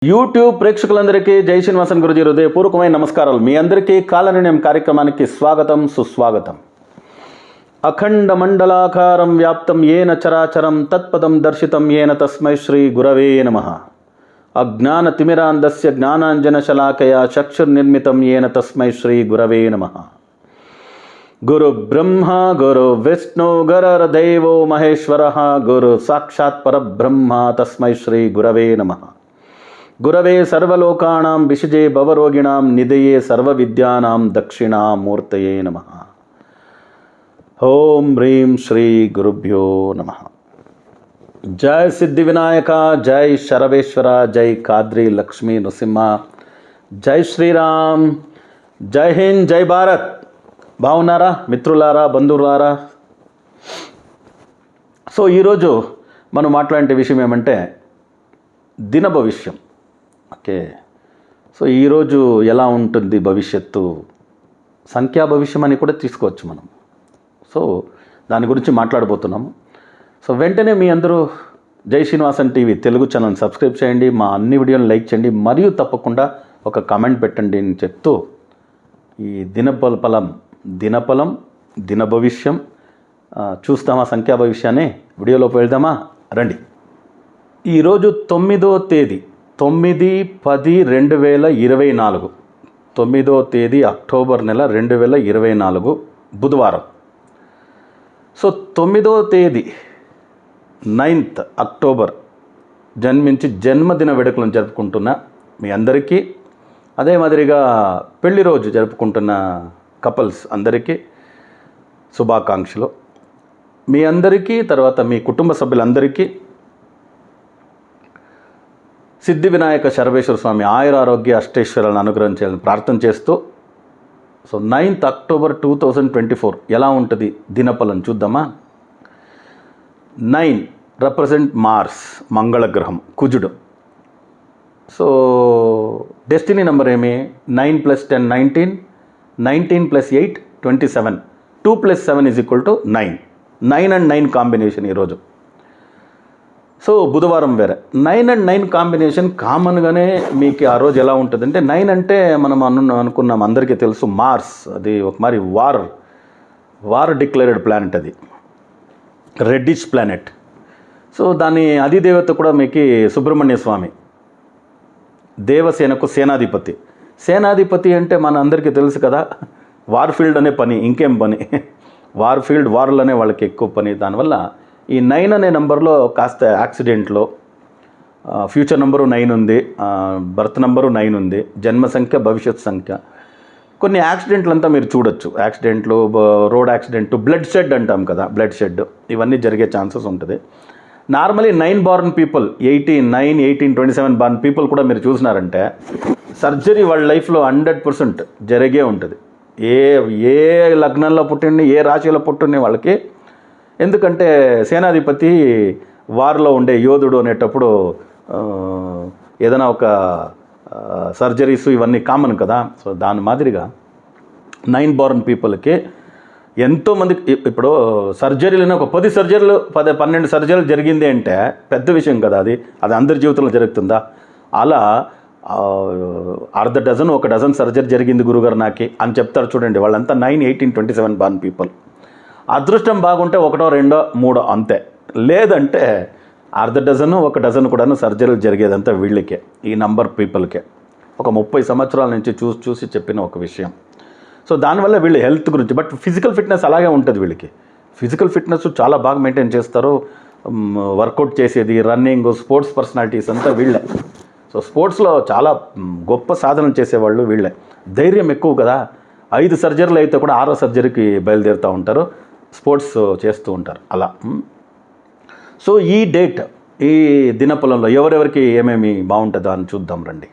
YouTube ప్రేక్షకులందరికీ జై శ్రీనివాసన్ గురుజీ హృదయపూర్వకమైన నమస్కారాలు. మీ అందరికీ కాలనిర్ణయం కార్యక్రమానికి స్వాగతం సుస్వాగతం. అఖండ మండలాకారం వ్యాప్తం ఏన చరాచరం తత్పదం దర్శితం ఏన తస్మై శ్రీ గురవే నమః. అజ్ఞాన తిమిరాంధస్య జ్ఞానాంజన శలాకయా చక్షుర్నిర్మితం ఏన తస్మై శ్రీ గురవే నమః. గురు బ్రహ్మ గురు విష్ణు గురుర్దేవో మహేశ్వరః గురు సాక్షాత్ పరబ్రహ్మ తస్మై శ్రీ గురవే నమః. గురవే సర్వలోకానాం విషజే భవరోగిణాం నిధయే సర్వవిద్యానాం దక్షిణామూర్తయే నమః. ఓం హ్రీం శ్రీ గురుభ్యో నమః. జై సిద్ధి వినాయక, జై శరవేశ్వర, జై కాద్రి లక్ష్మీ నృసింహ, జై శ్రీరామ్, జై హింద్, జై భారత్. బాగున్నారా మిత్రులారా, బంధువులారా? సో ఈరోజు మనం మాట్లాడే విషయం ఏమంటే దిన భవిష్యం. ఓకే, సో ఈరోజు ఎలా ఉంటుంది భవిష్యత్తు, సంఖ్యా భవిష్యం అని కూడా తీసుకోవచ్చు మనం. సో దాని గురించి మాట్లాడబోతున్నాము. సో వెంటనే మీ అందరూ జై Srinivasan TV Telugu channel subscribe చేయండి, మా అన్ని వీడియోలను లైక్ చేయండి, మరియు తప్పకుండా ఒక కామెంట్ పెట్టండి అని చెప్తూ ఈ దినఫలం దిన భవిష్యం చూస్తామా, సంఖ్యా భవిష్యాన్ని వీడియోలోకి వెళ్దామా, రండి. ఈరోజు 9వ తేదీ 9/10/2024, 9వ తేదీ అక్టోబర్ నెల 2024 బుధవారం. సో 9వ తేదీ 9th అక్టోబర్ జన్మించి జన్మదిన వేడుకలను జరుపుకుంటున్న మీ అందరికీ, అదే మాదిరిగా పెళ్లి రోజు జరుపుకుంటున్న కపుల్స్ అందరికీ శుభాకాంక్షలు. మీ అందరికీ, తర్వాత మీ కుటుంబ సభ్యులందరికీ సిద్ధి వినాయక శరవేశ్వర స్వామి ఆయురారోగ్య అష్టైశ్వర్యాలను అనుగ్రహించాలని ప్రార్థన చేస్తూ, సో 9th అక్టోబర్ 2024 ఎలా ఉంటుంది దినఫలం చూద్దామా. 9 రిప్రజెంట్ మార్స్, మంగళగ్రహం, కుజుడు. సో డెస్టినీ నెంబర్ ఏమి? 9 + 10 19, 19 + 8 27, 2 + 7 = 9. 9 and 9 కాంబినేషన్ ఈరోజు. సో బుధవారం వేరే 9 and 9 కాంబినేషన్ కామన్గానే మీకు ఆ రోజు ఎలా ఉంటుంది అంటే, 9 అంటే మనం అనుకున్నాం, అందరికీ తెలుసు మార్స్, అది ఒక మరి వార్ డిక్లేర్డ్ ప్లానెట్, అది రెడ్డిష్ ప్లానెట్. సో దాని అధిదేవత కూడా మీకు సుబ్రహ్మణ్య స్వామి, దేవసేనకు సేనాధిపతి. సేనాధిపతి అంటే మన అందరికీ తెలుసు కదా, వార్ఫీల్డ్ అనే పని, ఇంకేం పని, వార్లు అనే వాళ్ళకి ఎక్కువ పని. దానివల్ల ఈ 9 అనే నెంబర్లో కాస్త యాక్సిడెంట్లో, ఫ్యూచర్ నెంబరు 9 ఉంది, బర్త్ నెంబరు 9 ఉంది, జన్మ సంఖ్య, భవిష్యత్ సంఖ్య. కొన్ని యాక్సిడెంట్లు అంతా మీరు చూడొచ్చు, యాక్సిడెంట్లు, రోడ్ యాక్సిడెంట్, బ్లడ్ షెడ్ అంటాం కదా, బ్లడ్ షెడ్, ఇవన్నీ జరిగే ఛాన్సెస్ ఉంటుంది. Normally 9 born people, 9, 18, 27 born people కూడా మీరు చూసినారంటే సర్జరీ వాళ్ళ లైఫ్లో 100% జరిగే ఉంటుంది. ఏ లగ్నంలో పుట్టిండి, ఏ రాశిలో పుట్టిండి వాళ్ళకి. ఎందుకంటే సేనాధిపతి వార్లో ఉండే యోధుడు అనేటప్పుడు ఏదైనా ఒక సర్జరీస్ ఇవన్నీ కామన్ కదా. సో దాని మాదిరిగా 9 బార్న్ పీపుల్కి ఎంతోమందికి ఇప్పుడు సర్జరీలోనే ఒక 10 సర్జరీలు 12 సర్జరీలు జరిగింది అంటే పెద్ద విషయం కదా. అది అందరి జీవితంలో జరుగుతుందా? అలా అర్ధ డజన్, 1 డజన్ సర్జరీ జరిగింది గురుగారు నాకి అని చెప్తారు చూడండి. వాళ్ళంతా 9, 18, 27 బార్న్ పీపుల్. అదృష్టం బాగుంటే 1, 2, 3 అంతే. లేదంటే అర్ధ డజను, 1 డజన్ కూడాను సర్జరీలు జరిగేదంతా వీళ్ళకే, ఈ నంబర్ పీపుల్కే. ఒక 30 సంవత్సరాల నుంచి చూసి చెప్పిన ఒక విషయం. సో దానివల్ల వీళ్ళు హెల్త్ గురించి, బట్ ఫిజికల్ ఫిట్నెస్ అలాగే ఉంటుంది వీళ్ళకి. ఫిజికల్ ఫిట్నెస్ చాలా బాగా మెయింటైన్ చేస్తారు, వర్కౌట్ చేసేది, రన్నింగ్, స్పోర్ట్స్ పర్సనాలిటీస్ అంతా వీళ్ళే. సో స్పోర్ట్స్లో చాలా గొప్ప సాధన చేసేవాళ్ళు వీళ్ళే. ధైర్యం ఎక్కువ కదా. 5 సర్జరీలు అయితే కూడా 6వ సర్జరీకి బయలుదేరుతూ ఉంటారు, స్పోర్ట్స్ చేస్తూ ఉంటారు అలా. సో ఈ డేట్, ఈ దినఫలంలో ఎవరెవరికి ఏమేమి బాగుంటుందో అని చూద్దాం రండి.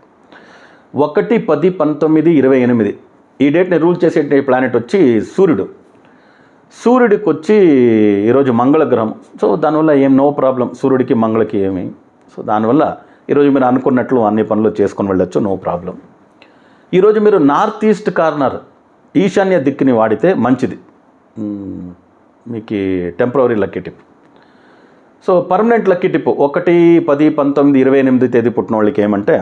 1/10/1928 ఈ డేట్ని రూల్ చేసే ప్లానెట్ వచ్చి సూర్యుడు. సూర్యుడికి వచ్చి ఈరోజు మంగళగ్రహం. సో దానివల్ల నో ప్రాబ్లం, సూర్యుడికి మంగళకి ఏమి. సో దానివల్ల ఈరోజు మీరు అనుకున్నట్లు అన్ని పనులు చేసుకొని వెళ్ళొచ్చు, నో ప్రాబ్లం. ఈరోజు మీరు నార్త్ ఈస్ట్ కార్నర్, ఈశాన్య దిక్కుని వాడితే మంచిది, మీకు temporary lucky tip. So permanent lucky tip 1/10/1928 తేదీ పుట్టిన వాళ్ళకి ఏమంటే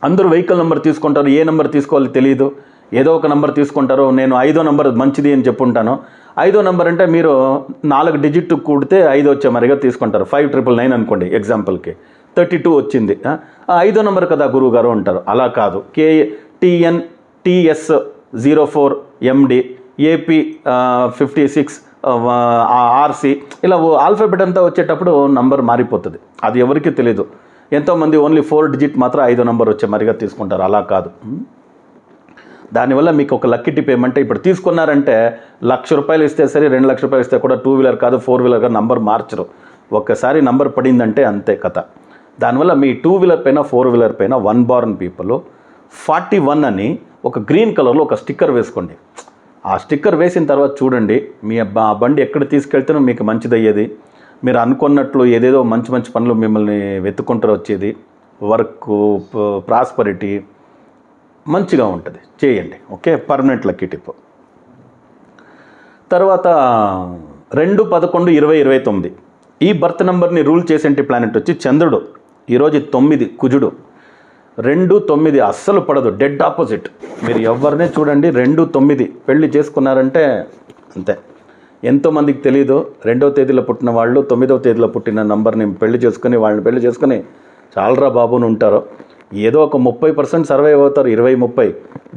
అందరూ వెహికల్ నెంబర్ తీసుకుంటారు, ఏ నెంబర్ తీసుకోవాలో తెలియదు, ఏదో ఒక నెంబర్ తీసుకుంటారు. నేను 5వ నెంబర్ మంచిది అని చెప్పుంటాను. 5వ నెంబర్ అంటే మీరు 4 డిజిట్ కూడితే 5 వచ్చే మరిగా తీసుకుంటారు. 5999 అనుకోండి ఎగ్జాంపుల్కి, 32 వచ్చింది. 5వ నెంబర్ కదా గురువుగారు అంటారు. అలా కాదు. KTNTS04MD AP 56 RC ఇలా ఆల్ఫాబెట్ అంతా వచ్చేటప్పుడు నంబర్ మారిపోతుంది. అది ఎవరికి తెలియదు. ఎంతోమంది ఓన్లీ 4 డిజిట్ మాత్రం 5వ నెంబర్ వచ్చే మరిగా తీసుకుంటారు. అలా కాదు. దానివల్ల మీకు ఒక లక్కీ టిప్ ఏమంటే, ఇప్పుడు తీసుకున్నారంటే ₹1,00,000 ఇస్తే సరే, ₹2,00,000 ఇస్తే కూడా 2 వీలర్ కాదు 4 వీలర్ కాదు నంబర్ మార్చరు. ఒక్కసారి నంబర్ పడిందంటే అంతే కథ. దానివల్ల మీ 2 వీలర్ పైన 4 వీలర్ పైన 1 బార్న్ పీపుల్ 41 అని ఒక గ్రీన్ కలర్లో ఒక స్టిక్కర్ వేసుకోండి. ఆ స్టిక్కర్ వేసిన తర్వాత చూడండి, మీ బండి ఎక్కడ తీసుకెళ్తేనో మీకు మంచిదయ్యేది. మీరు అనుకున్నట్లు ఏదేదో మంచి మంచి పనులు మిమ్మల్ని వెతుక్కుంటారు వచ్చేది. వర్క్, ప్రాస్పరిటీ మంచిగా ఉంటుంది. చేయండి. Okay, permanent lucky tip. తర్వాత 2-11-20-29 ఈ బర్త్ నెంబర్ని రూల్ చేసేంటి ప్లానెట్ వచ్చి చంద్రుడు. ఈరోజు 9 కుజుడు. 2-9 అస్సలు పడదు, డెడ్ ఆపోజిట్. మీరు ఎవరినే చూడండి 2-9 పెళ్లి చేసుకున్నారంటే అంతే. ఎంతోమందికి తెలీదు, 2వ తేదీలో పుట్టిన వాళ్ళు 9వ తేదీలో పుట్టిన నంబర్ని పెళ్లి చేసుకుని వాళ్ళని పెళ్లి చేసుకుని చాలరా బాబుని ఉంటారు. ఏదో ఒక 30% సర్వైవ్ అవుతారు. 20-30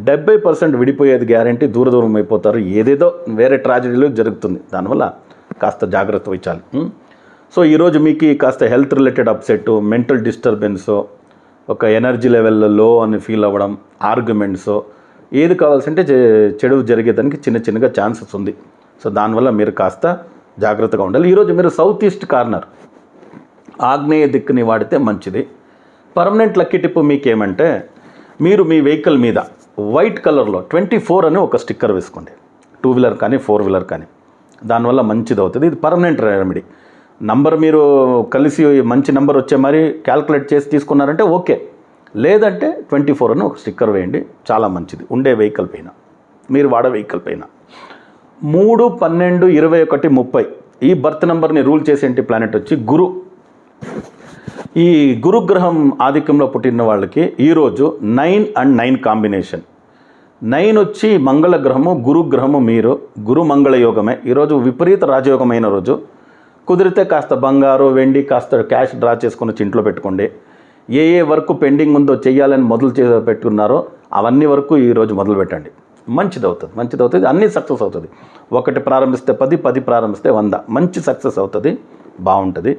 70% విడిపోయేది గ్యారంటీ. దూరం అయిపోతారు. ఏదేదో వేరే ట్రాజడీలు జరుగుతుంది. దానివల్ల కాస్త జాగ్రత్త వహించాలి. సో ఈరోజు మీకు కాస్త health related upset, mental disturbance, ఒక ఎనర్జీ లెవెల్ లో అని ఫీల్ అవ్వడం, ఆర్గ్యుమెంట్స్, ఏది కావాల్సింటే చెడు జరిగేదానికి చిన్నగా ఛాన్సెస్ ఉంది. సో దానివల్ల మీరు కాస్త జాగ్రత్తగా ఉండాలి. ఈరోజు మీరు సౌత్ ఈస్ట్ కార్నర్, ఆగ్నేయ దిక్కుని వాడితే మంచిది. పర్మనెంట్ లక్కీ టిప్ మీకేమంటే, మీరు మీ వెహికల్ మీద వైట్ కలర్లో 24 అని ఒక స్టిక్కర్ వేసుకోండి. 2 వీలర్ కానీ 4 వీలర్ కానీ. దానివల్ల మంచిది అవుతుంది. ఇది పర్మనెంట్ రెమెడీ. నంబర్ మీరు కలిసి మంచి నెంబర్ వచ్చే మరి క్యాల్కులేట్ చేసి తీసుకున్నారంటే ఓకే. లేదంటే 24 అని ఒక స్టిక్కర్ వేయండి. చాలా మంచిది. ఉండే వెహికల్ పైన, మీరు వాడే వెహికల్ పైన. 3-12-21-30 ఈ బర్త్ నెంబర్ని రూల్ చేసేంటి ప్లానెట్ వచ్చి గురు. ఈ గురుగ్రహం ఆధిక్యంలో పుట్టిన వాళ్ళకి ఈరోజు 9 and 9 కాంబినేషన్. 9 వచ్చి మంగళ గ్రహము, గురుగ్రహము. మీరు గురు మంగళ యోగమే. ఈరోజు విపరీత రాజయోగమైన రోజు. కుదిరితే కాస్త బంగారు, వెండి, కాస్త క్యాష్ డ్రా చేసుకుని వచ్చి ఇంట్లో పెట్టుకోండి. ఏ వర్క్ పెండింగ్ ఉందో చెయ్యాలని పెట్టుకున్నారో అవన్నీ వరకు ఈరోజు మొదలు పెట్టండి. మంచిది అవుతుంది. అన్నీ సక్సెస్ అవుతుంది. 1 ప్రారంభిస్తే 10, 10 ప్రారంభిస్తే 100. మంచి సక్సెస్ అవుతుంది. బాగుంటుంది.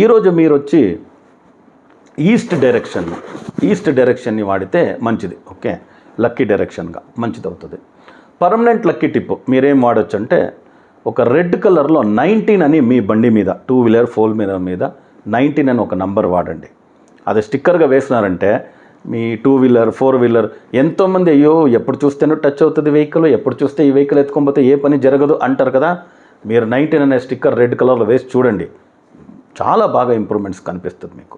ఈరోజు మీరు వచ్చి ఈస్ట్ డైరెక్షన్ని వాడితే మంచిది. ఓకే, లక్కీ డైరెక్షన్గా మంచిది అవుతుంది. పర్మనెంట్ లక్కీ టిప్ మీరేం వాడచ్చు అంటే, ఒక రెడ్ కలర్లో 19 అని మీ బండి మీద 2 వీలర్ 4 వీలర్ మీద 19 అని ఒక నంబర్ వాడండి. అది స్టిక్కర్గా వేసినారంటే మీ 2 వీలర్ 4 వీలర్ ఎంతోమంది అయ్యో ఎప్పుడు చూస్తేనో టచ్ అవుతుంది వెహికల్, ఎప్పుడు చూస్తే ఈ వెహికల్ ఎత్తుకోకపోతే ఏ పని జరగదు అంటారు కదా. మీరు 19 అనే స్టిక్కర్ రెడ్ కలర్లో వేసి చూడండి, చాలా బాగా ఇంప్రూవ్మెంట్స్ కనిపిస్తుంది మీకు.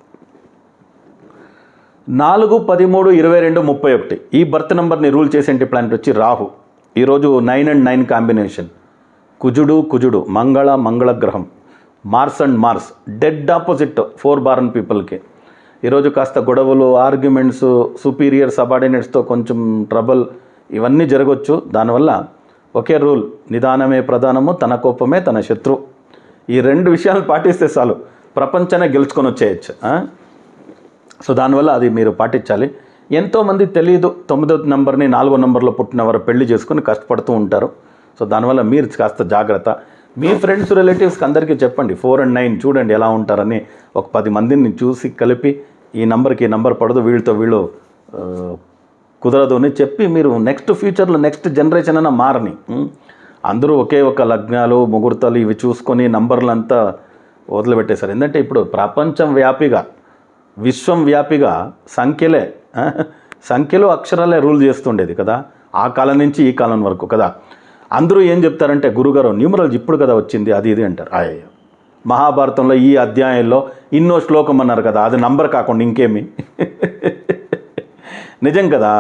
4-13-22-31 ఈ బర్త్ నెంబర్ని రూల్ చేసేంటి ప్లానెట్ వచ్చి రాహు. ఈరోజు 9 and 9 కాంబినేషన్. కుజుడు మంగళ గ్రహం. మార్స్ డెడ్ ఆపోజిట్ 4 బార్న్ పీపుల్కి. ఈరోజు కాస్త గొడవలు, ఆర్గ్యుమెంట్స్, సుపీరియర్ సబార్డినేట్స్తో కొంచెం ట్రబుల్ ఇవన్నీ జరగవచ్చు. దానివల్ల ఒకే రూల్, నిదానమే ప్రధానము, తన కోపమే తన శత్రువు. ఈ 2 విషయాలు పాటిస్తే చాలు, ప్రపంచాన్ని గెలుచుకొని వచ్చేయచ్చు. సో దానివల్ల అది మీరు పాటించాలి. ఎంతోమంది తెలియదు 9వ నెంబర్ని 4వ నెంబర్లో పుట్టిన వారు పెళ్లి చేసుకొని కష్టపడుతూ ఉంటారు. సో దానివల్ల మీరు కాస్త జాగ్రత్త. మీ ఫ్రెండ్స్, రిలేటివ్స్కి అందరికీ చెప్పండి 4 and 9 చూడండి ఎలా ఉంటారని. ఒక 10 మందిని చూసి కలిపి ఈ నెంబర్కి ఈ నెంబర్ పడదు, వీళ్ళతో వీళ్ళు కుదరదు అని చెప్పి మీరు నెక్స్ట్ ఫ్యూచర్లో నెక్స్ట్ జనరేషన్ అయినా మారని. అందరూ ఒకే ఒక లగ్నాలు, ముహూర్తాలు ఇవి చూసుకొని నంబర్లంతా వదిలిపెట్టేశారు. ఎందుకంటే ఇప్పుడు ప్రపంచం వ్యాపిగా, విశ్వం వ్యాపిగా సంఖ్యలో అక్షరాలే రూల్ చేస్తుండేది కదా, ఆ కాలం నుంచి ఈ కాలం వరకు కదా. అందరూ ఏం చెప్తారంటే, గురుగారు న్యూమరాలజీ ఇప్పుడు కదా వచ్చింది అది ఇది అంటారు. అయ్యో, మహాభారతంలో ఈ అధ్యాయంలో ఇన్నో శ్లోకం అన్నారు కదా, అది నంబర్ కాకుండా ఇంకేమి. నిజం కదా,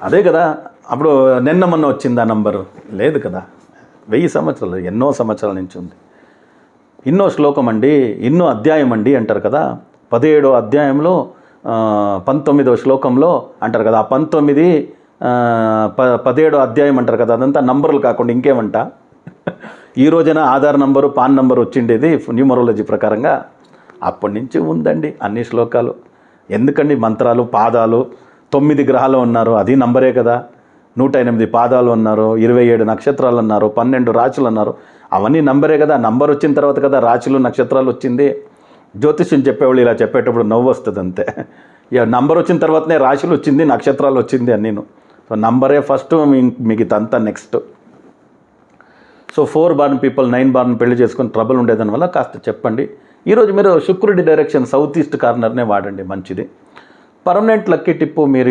అదే కదా. అప్పుడు నిన్న మొన్న వచ్చింది ఆ నంబరు లేదు కదా. 1000 సంవత్సరాలు, ఎన్నో సంవత్సరాల నుంచి ఉంది. ఇన్నో శ్లోకం అండి, ఇన్నో అధ్యాయం అండి అంటారు కదా. 17వ అధ్యాయంలో 19వ శ్లోకంలో అంటారు కదా, ఆ 19 17 అధ్యాయం అంటారు కదా, అదంతా నంబర్లు కాకుండా ఇంకేమంట. ఈ రోజున ఆధార్ నంబరు పాన్ నంబర్ వచ్చిండేది న్యూమరాలజీ ప్రకారంగా. అప్పటి నుంచి ఉందండి అన్ని శ్లోకాలు. ఎందుకండి మంత్రాలు, పాదాలు, 9 గ్రహాలు ఉన్నారు, అది నంబరే కదా. 108 పాదాలు అన్నారు, 27 నక్షత్రాలు అన్నారు, 12 రాశులు అన్నారు, అవన్నీ నంబరే కదా. నంబర్ వచ్చిన తర్వాత కదా రాశులు నక్షత్రాలు వచ్చింది. జ్యోతిష్యం చెప్పేవాళ్ళు ఇలా చెప్పేటప్పుడు నవ్వు వస్తుంది అంతే. ఇక నంబర్ వచ్చిన తర్వాతనే రాశులు వచ్చింది, నక్షత్రాలు వచ్చింది అన్నీను. సో నంబరే ఫస్ట్, మిగతాంతా next. So 4 born people 9 born పెళ్లి చేసుకొని ట్రబుల్ ఉండేదాని వల్ల కాస్త చెప్పండి. ఈరోజు మీరు శుక్రుడి డైరెక్షన్ సౌత్ ఈస్ట్ కార్నర్నే వాడండి, మంచిది. పర్మనెంట్ లక్కీ టిప్పు మీరు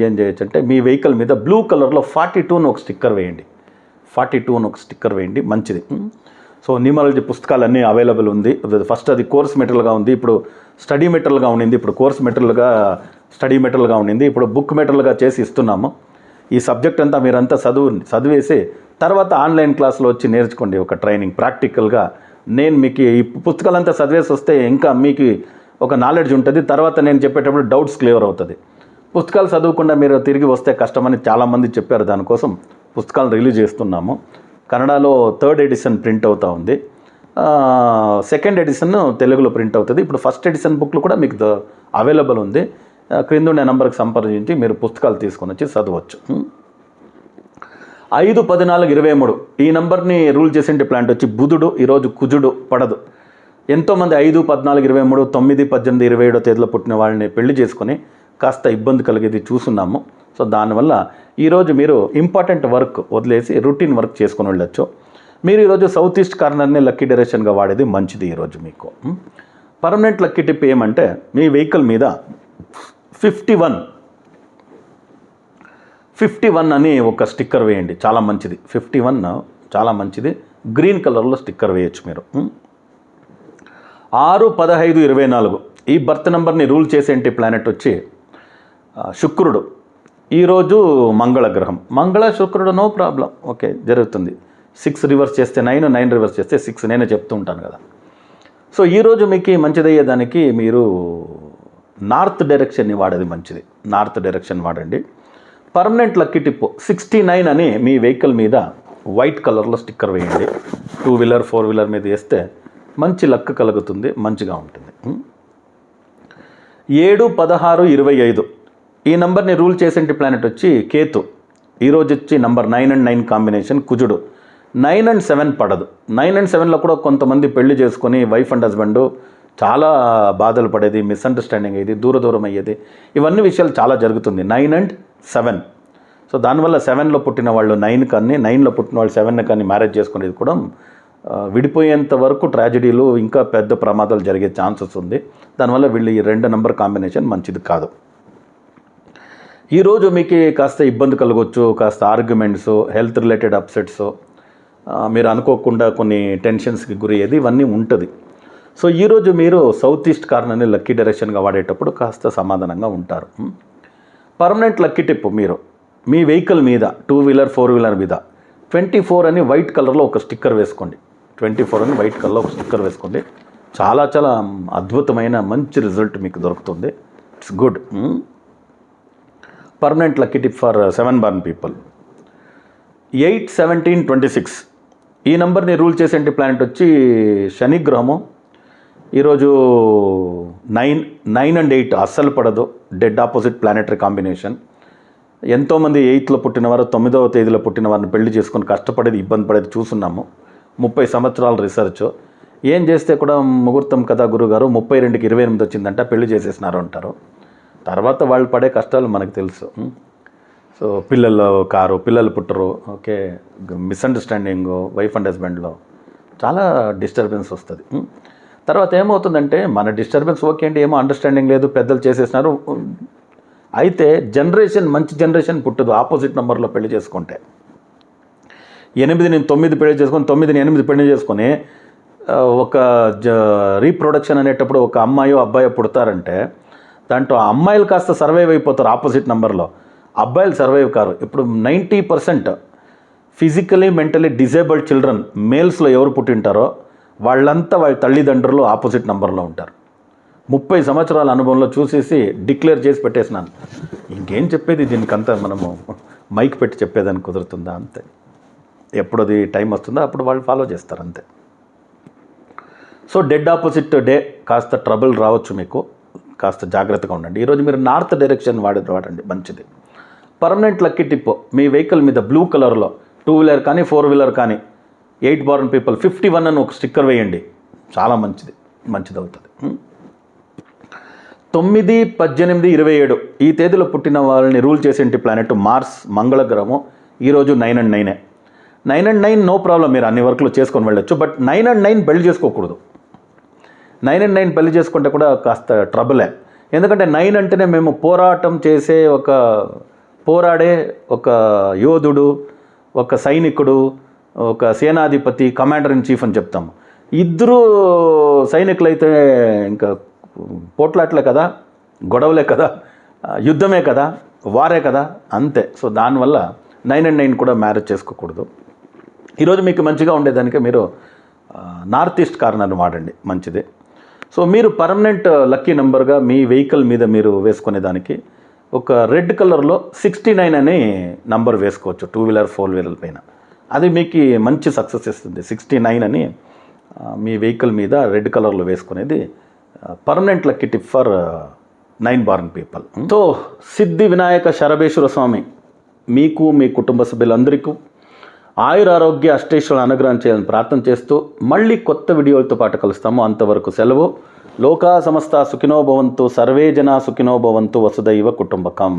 ఏం చేయొచ్చు అంటే, మీ వెహికల్ మీద బ్లూ కలర్లో 42 ఒక స్టిక్కర్ వేయండి. 42 ఒక స్టిక్కర్ వేయండి, మంచిది. సో న్యూమరాలజీ పుస్తకాలన్నీ అవైలబుల్ ఉంది. ఫస్ట్ అది కోర్స్ మెటీరియల్గా ఉంది, ఇప్పుడు స్టడీ మెటీరియల్గా ఉండింది, ఇప్పుడు కోర్స్ మెటీరియల్గా స్టడీ మెటీరియల్గా ఉండింది, ఇప్పుడు బుక్ మెటీరియల్గా చేసి ఇస్తున్నాము. ఈ సబ్జెక్ట్ అంతా మీరంతా చదివేసి తర్వాత ఆన్లైన్ క్లాస్లో వచ్చి నేర్చుకోండి, ఒక ట్రైనింగ్ ప్రాక్టికల్గా. నేను మీకు ఈ పుస్తకాలంతా చదివేసి వస్తే ఇంకా మీకు ఒక నాలెడ్జ్ ఉంటుంది. తర్వాత నేను చెప్పేటప్పుడు డౌట్స్ క్లియర్ అవుతుంది. పుస్తకాలు చదవకుండా మీరు తిరిగి వస్తే కష్టమని చాలామంది చెప్పారు. దానికోసం పుస్తకాలు రిలీజ్ చేస్తున్నాము. కన్నడలో 3rd ఎడిషన్ ప్రింట్ అవుతూ ఉంది, 2nd ఎడిషన్ తెలుగులో ప్రింట్ అవుతుంది. ఇప్పుడు 1st ఎడిషన్ బుక్లు కూడా మీకు అవైలబుల్ ఉంది. క్రింద ఉండే నెంబర్కి సంప్రదించి మీరు పుస్తకాలు తీసుకొని వచ్చి చదవచ్చు. 5, 14, 23 ఈ నెంబర్ని రూల్ చేసే ప్లాంట్ వచ్చి బుధుడు. ఈరోజు కుజుడు పడదు. ఎంతోమంది 5, 14, 23, 9, 18, 27 తేదీలో పుట్టిన వాళ్ళని పెళ్లి చేసుకొని కాస్త ఇబ్బంది కలిగేది చూస్తున్నాము. సో దానివల్ల ఈరోజు మీరు ఇంపార్టెంట్ వర్క్ వదిలేసి రొటీన్ వర్క్ చేసుకొని వెళ్ళొచ్చు. మీరు ఈరోజు సౌత్ ఈస్ట్ కార్నర్ని లక్కీ డైరెక్షన్గా వాడేది మంచిది ఈరోజు మీకు. పర్మనెంట్ లక్కీ టిప్ ఏమంటే, మీ వెహికల్ మీద 51 అని ఒక స్టిక్కర్ వేయండి, చాలా మంచిది. 51 చాలా మంచిది. గ్రీన్ కలర్లో స్టిక్కర్ వేయచ్చు మీరు. 6, 15, 24 ఈ బర్త్ నెంబర్ని రూల్ చేసేంటి ప్లానెట్ వచ్చి శుక్రుడు. ఈరోజు మంగళ గ్రహం. మంగళ శుక్రుడు నో ప్రాబ్లం, ఓకే జరుగుతుంది. 6 రివర్స్ చేస్తే 9, 9 రివర్స్ చేస్తే 6, నేనే చెప్తూ ఉంటాను కదా. సో ఈరోజు మీకు మంచిదయ్యేదానికి మీరు నార్త్ డైరెక్షన్ని వాడేది మంచిది. నార్త్ డైరెక్షన్ వాడండి. పర్మనెంట్ లక్కీ టిప్ 69 అని మీ వెహికల్ మీద వైట్ కలర్లో స్టిక్కర్ వేయండి. 2 వీలర్ 4 వీలర్ మీద వేస్తే మంచి లక్ కలుగుతుంది, మంచిగా ఉంటుంది. 7, 16, 25 ఈ నెంబర్ని రూల్ చేసే ప్లానెట్ వచ్చి కేతు. ఈరోజు వచ్చి నెంబర్ 9 and 9 కాంబినేషన్ కుజుడు. 9 and 7 పడదు. 9 and 7లో కూడా కొంతమంది పెళ్లి చేసుకొని వైఫ్ అండ్ హస్బెండ్ చాలా బాధలు పడేది, మిస్అండర్స్టాండింగ్ అయ్యేది, దూరం అయ్యేది, ఇవన్నీ విషయాలు చాలా జరుగుతుంది. 9 and 7. సో దానివల్ల 7లో పుట్టిన వాళ్ళు 9 కానీ, 9లో పుట్టిన వాళ్ళు 7 కానీ మ్యారేజ్ చేసుకునేది కూడా విడిపోయేంత వరకు ట్రాజడీలు, ఇంకా పెద్ద ప్రమాదాలు జరిగే ఛాన్సెస్ ఉంది. దానివల్ల వీళ్ళు ఈ 2 నెంబర్ కాంబినేషన్ మంచిది కాదు. ఈరోజు మీకు కాస్త ఇబ్బంది కలగవచ్చు, కాస్త ఆర్గ్యుమెంట్స్, హెల్త్ రిలేటెడ్ అప్సెట్స్, మీరు అనుకోకుండా కొన్ని టెన్షన్స్కి గురి అయ్యేది, ఇవన్నీ ఉంటుంది. సో ఈరోజు మీరు సౌత్ ఈస్ట్ కార్నర్ని లక్కీ డైరెక్షన్గా వాడేటప్పుడు కాస్త సమాధానంగా ఉంటారు. పర్మనెంట్ లక్కీ టిప్, మీరు మీ వెహికల్ మీద 2 వీలర్ 4 వీలర్ మీద 24 అని వైట్ కలర్లో ఒక స్టిక్కర్ వేసుకోండి. 24 అని వైట్ కలర్లో ఒక స్టిక్కర్ వేసుకోండి. చాలా చాలా అద్భుతమైన మంచి రిజల్ట్ మీకు దొరుకుతుంది. It's good. Permanent lucky tip for 7 born people 8, 17, 26 ఈ నెంబర్ని రూల్ చేసే ప్లానెట్ వచ్చి శని గ్రహము. ఈరోజు 9 and 8 అస్సలు పడదు, డెడ్ ఆపోజిట్ ప్లానెటరీ కాంబినేషన్. ఎంతోమంది 8లో పుట్టినవారు 9వ తేదీలో పుట్టిన వారిని పెళ్లి చేసుకొని కష్టపడేది, ఇబ్బంది పడేది చూస్తున్నాము. 30 సంవత్సరాల రీసెర్చ్. ఏం చేస్తే కూడా ముహూర్తం కదా గురుగారు, 32కి 28 వచ్చిందంట, పెళ్లి చేసేసినారు అంటారు. తర్వాత వాళ్ళు పడే కష్టాలు మనకు తెలుసు. సో పిల్లలు పుట్టరు, ఓకే, మిస్అండర్స్టాండింగ్ వైఫ్ అండ్ హస్బెండ్లో చాలా డిస్టర్బెన్స్ వస్తుంది. తర్వాత ఏమవుతుందంటే, మన డిస్టర్బెన్స్ ఓకే అండి, ఏమో అండర్స్టాండింగ్ లేదు, పెద్దలు చేసేసినారు, అయితే మంచి జనరేషన్ పుట్టదు ఆపోజిట్ నెంబర్లో పెళ్లి చేసుకుంటే. 8ని 9 పెళ్లి చేసుకొని, 9ని 8 పెళ్లి చేసుకొని ఒక రీప్రొడక్షన్ అనేటప్పుడు ఒక అమ్మాయో అబ్బాయో పుడతారంటే దాంట్లో అమ్మాయిలు కాస్త సర్వైవ్ అయిపోతారు ఆపోజిట్ నెంబర్లో, అబ్బాయిలు సర్వైవ్ కారు. ఇప్పుడు 90% ఫిజికలీ మెంటలీ డిజేబుల్డ్ చిల్డ్రన్ మేల్స్లో ఎవరు పుట్టింటారో వాళ్ళంతా వాళ్ళ తల్లిదండ్రులు ఆపోజిట్ నెంబర్లో ఉంటారు. 30 సంవత్సరాల అనుభవంలో చూసేసి డిక్లేర్ చేసి పెట్టేసినాను. ఇంకేం చెప్పేది, దీనికంతా మనము మైక్ పెట్టి చెప్పేదానికి కుదురుతుందా? అంతే. ఎప్పుడు అది టైం వస్తుందో అప్పుడు వాళ్ళు ఫాలో చేస్తారు అంతే. సో డెడ్ ఆపోజిట్ డే కాస్త ట్రబుల్ రావచ్చు మీకు, కాస్త జాగ్రత్తగా ఉండండి. ఈరోజు మీరు నార్త్ డైరెక్షన్ వాడండి, మంచిది. పర్మనెంట్ లక్కీ టిప్, మీ వెహికల్ మీద బ్లూ కలర్లో 2 వీలర్ కానీ 4 వీలర్ కానీ 8 బార్న్ పీపుల్ 51 అని ఒక స్టిక్కర్ వేయండి, చాలా మంచిది అవుతుంది. 9, 18, 27 ఈ తేదీలో పుట్టిన వాళ్ళని రూల్ చేసేంటి ప్లానెట్ మార్స్, మంగళగ్రహము. ఈరోజు 9 and 9. 9 and 9 నో ప్రాబ్లం, మీరు అన్ని వర్క్లు చేసుకొని వెళ్ళొచ్చు. బట్ 9 and 9 పెళ్లి చేసుకోకూడదు. 9 and 9 పెళ్లి చేసుకుంటే కూడా కాస్త ట్రబులే. ఎందుకంటే 9 అంటేనే మేము పోరాటం చేసే పోరాడే ఒక యోధుడు, ఒక సైనికుడు, ఒక సేనాధిపతి, కమాండర్ ఇన్ చీఫ్ అని చెప్తాము. ఇద్దరు సైనికులైతే ఇంకా పోట్లాట్లే కదా, గొడవలే కదా, యుద్ధమే కదా, వారే కదా, అంతే. సో దానివల్ల 9 and 9 కూడా మ్యారేజ్ చేసుకోకూడదు. ఈరోజు మీకు మంచిగా ఉండేదానికి మీరు నార్త్ ఈస్ట్ కార్నర్ని వాడండి, మంచిది. సో మీరు పర్మనెంట్ లక్కీ నెంబర్గా మీ వెహికల్ మీద మీరు వేసుకునేదానికి ఒక రెడ్ కలర్లో 69 అని నంబర్ వేసుకోవచ్చు 2 వీలర్ 4 వీలర్ పైన. అది మీకు మంచి సక్సెస్ ఇస్తుంది. 69 అని మీ వెహికల్ మీద రెడ్ కలర్లో వేసుకునేది permanent lucky tip for 9 born people. So సిద్ధి వినాయక శరభేశ్వర స్వామి మీకు, మీ కుటుంబ సభ్యులందరికీ ఆయురారోగ్య అష్టైశ్వర్యాలను అనుగ్రహం చేయాలని ప్రార్థన చేస్తూ మళ్ళీ కొత్త వీడియోలతో పాటు కలుస్తాము. అంతవరకు సెలవు. లోకా సమస్త సుఖినో భవంతు, సర్వే జనా సుఖినో భవంతు, వసుదైవ కుటుంబకం.